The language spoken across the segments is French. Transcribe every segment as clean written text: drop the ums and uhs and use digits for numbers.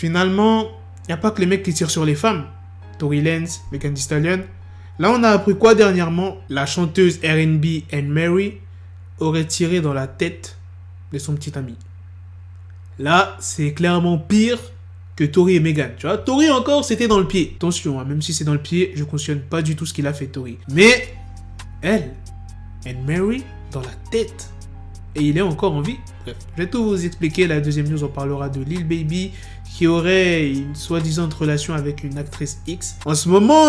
Finalement, il n'y a pas que les mecs qui tirent sur les femmes. Tory Lanez, Megan Thee Stallion. Là, on a appris quoi dernièrement? La chanteuse R&B Anne Marie aurait tiré dans la tête de son petit ami. Là, c'est clairement pire que Tory et Megan. Tu vois, Tory encore, c'était dans le pied. Attention, hein, même si c'est dans le pied, je cautionne pas du tout ce qu'il a fait, Tory. Mais, elle, Anne Marie, dans la tête. Et il est encore en vie. Bref, je vais tout vous expliquer. La deuxième news, on parlera de Lil Baby, qui aurait une soi-disant relation avec une actrice X. En ce moment,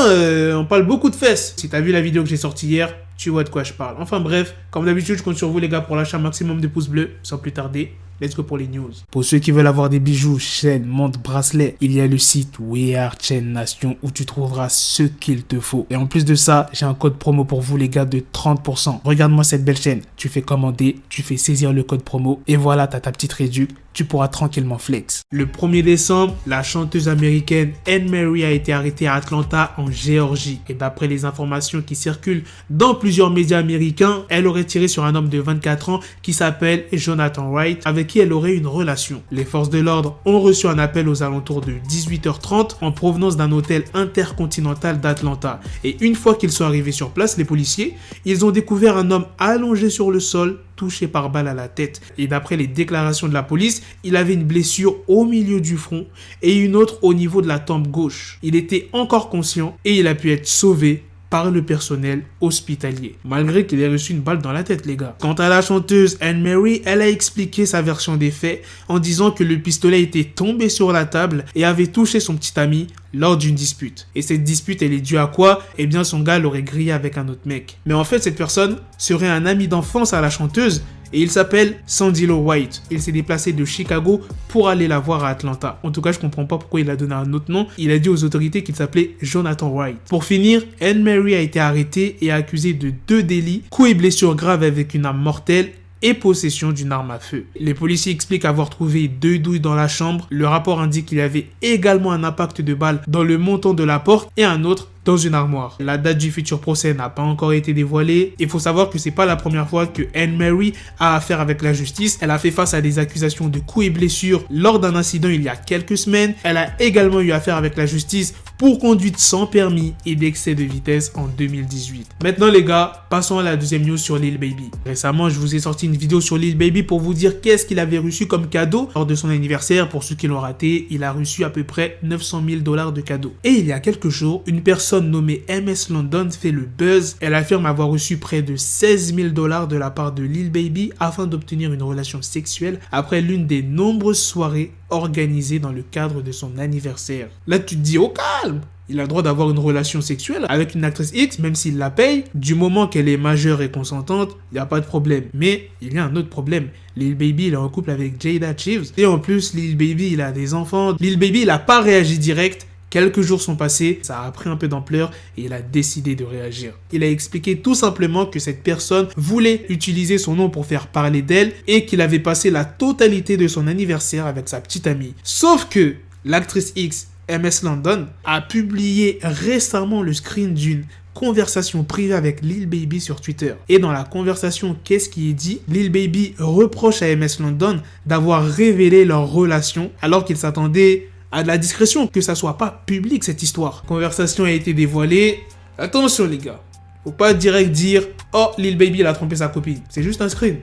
on parle beaucoup de fesses. Si t'as vu la vidéo que j'ai sortie hier, tu vois de quoi je parle. Enfin bref, comme d'habitude, je compte sur vous les gars pour lâcher un maximum de pouces bleus. Sans plus tarder, let's go pour les news. Pour ceux qui veulent avoir des bijoux, chaînes, montres, bracelets, il y a le site We Are Chain Nation où tu trouveras ce qu'il te faut. Et en plus de ça, j'ai un code promo pour vous les gars de 30%. Regarde-moi cette belle chaîne. Tu fais commander, tu fais saisir le code promo et voilà, t'as ta petite réduc. Tu pourras tranquillement flex. Le 1er décembre, la chanteuse américaine Anne Marie a été arrêtée à Atlanta en Géorgie. Et d'après les informations qui circulent dans plusieurs médias américains, elle aurait tiré sur un homme de 24 ans qui s'appelle Jonathan Wright, avec qui elle aurait une relation. Les forces de l'ordre ont reçu un appel aux alentours de 18h30 en provenance d'un hôtel intercontinental d'Atlanta. Et une fois qu'ils sont arrivés sur place, les policiers, ils ont découvert un homme allongé sur le sol, touché par balle à la tête. Et d'après les déclarations de la police, il avait une blessure au milieu du front et une autre au niveau de la tempe gauche. Il était encore conscient et il a pu être sauvé par le personnel hospitalier, malgré qu'il ait reçu une balle dans la tête, les gars. Quant à la chanteuse Anne Marie, elle a expliqué sa version des faits en disant que le pistolet était tombé sur la table et avait touché son petit ami lors d'une dispute. Et cette dispute, elle est due à quoi? Eh bien, son gars l'aurait grillé avec un autre mec. Mais en fait, cette personne serait un ami d'enfance à la chanteuse et il s'appelle Sandy Lo White. Il s'est déplacé de Chicago pour aller la voir à Atlanta. En tout cas, je comprends pas pourquoi il a donné un autre nom. Il a dit aux autorités qu'il s'appelait Jonathan Wright. Pour finir, Anne Marie a été arrêtée et accusée de 2 délits, coups et blessures graves avec une arme mortelle et possession d'une arme à feu. Les policiers expliquent avoir trouvé 2 douilles dans la chambre. Le rapport indique qu'il y avait également un impact de balle dans le montant de la porte et un autre dans une armoire. La date du futur procès n'a pas encore été dévoilée. Il faut savoir que c'est pas la première fois que Anne Marie a affaire avec la justice. Elle a fait face à des accusations de coups et blessures lors d'un incident il y a quelques semaines. Elle a également eu affaire avec la justice pour conduite sans permis et d'excès de vitesse en 2018. Maintenant les gars, passons à la deuxième news sur Lil Baby. Récemment, je vous ai sorti une vidéo sur Lil Baby pour vous dire qu'est-ce qu'il avait reçu comme cadeau lors de son anniversaire. Pour ceux qui l'ont raté, il a reçu à peu près 900 000 $ de cadeaux. Et il y a quelques jours, une personne nommée MS London fait le buzz. Elle affirme avoir reçu près de 16 000 $ de la part de Lil Baby afin d'obtenir une relation sexuelle après l'une des nombreuses soirées organisées dans le cadre de son anniversaire. Là, tu te dis, oh calme! Il a le droit d'avoir une relation sexuelle avec une actrice X, même s'il la paye. Du moment qu'elle est majeure et consentante, il n'y a pas de problème. Mais il y a un autre problème. Lil Baby, il est en couple avec Jada Chiefs. Et en plus, Lil Baby, il a des enfants. Lil Baby, il n'a pas réagi direct. Quelques jours sont passés, ça a pris un peu d'ampleur et il a décidé de réagir. Il a expliqué tout simplement que cette personne voulait utiliser son nom pour faire parler d'elle et qu'il avait passé la totalité de son anniversaire avec sa petite amie. Sauf que l'actrice X, MS London, a publié récemment le screen d'une conversation privée avec Lil Baby sur Twitter. Et dans la conversation, qu'est-ce qui est dit? Lil Baby reproche à MS London d'avoir révélé leur relation alors qu'il s'attendait à de la discrétion, que ça soit pas public cette histoire. Conversation a été dévoilée. Attention les gars, faut pas direct dire oh Lil Baby il a trompé sa copine. C'est juste un screen.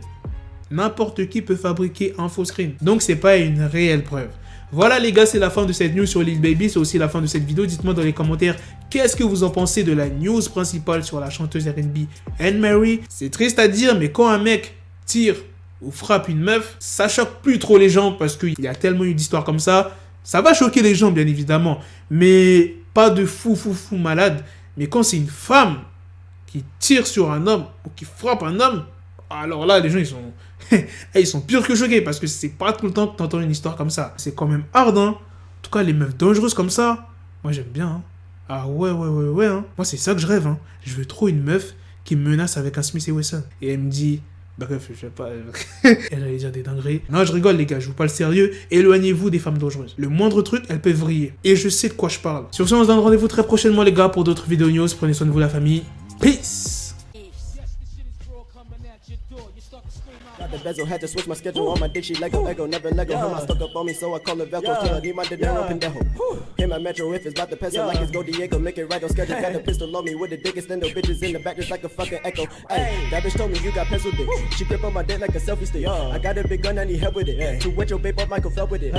N'importe qui peut fabriquer un faux screen. Donc c'est pas une réelle preuve. Voilà les gars, c'est la fin de cette news sur Lil Baby, c'est aussi la fin de cette vidéo. Dites-moi dans les commentaires qu'est-ce que vous en pensez de la news principale sur la chanteuse R&B Anne Marie. C'est triste à dire, mais quand un mec tire ou frappe une meuf, ça choque plus trop les gens parce qu'il y a tellement eu d'histoires comme ça. Ça va choquer les gens, bien évidemment, mais pas de fou malade. Mais quand c'est une femme qui tire sur un homme ou qui frappe un homme, alors là, les gens, ils sont pires que choqués parce que c'est pas tout le temps que tu entends une histoire comme ça. C'est quand même hard, hein. En tout cas, les meufs dangereuses comme ça, moi, j'aime bien, hein. Ah ouais, hein. Moi, c'est ça que je rêve, hein. Je veux trop une meuf qui me menace avec un Smith & Wesson. Et elle me dit... Bref, je sais pas. Elle allait dire des dingueries. Non, je rigole, les gars, je vous parle sérieux. Éloignez-vous des femmes dangereuses. Le moindre truc, elles peuvent vriller. Et je sais de quoi je parle. Sur ce, on se donne rendez-vous très prochainement, les gars, pour d'autres vidéos news. Prenez soin de vous, la famille. Peace! the bezel, had to switch my schedule. On my dick, she Lego, ego, never Lego. Him, I stuck up on me, so I call it Velcro. Till I need my dinero, pendejo. Hit my metro if it's about the peso, like it's Go Diego. Make it right on schedule. Got a pistol on me with the dick extendo. Bitches in the back just like a fucking echo. Hey, that bitch told me you got pencil dick. She grip on my dick like a selfie stick. I got a big gun, I need help with it. To wet your babe up, Michael fell with it.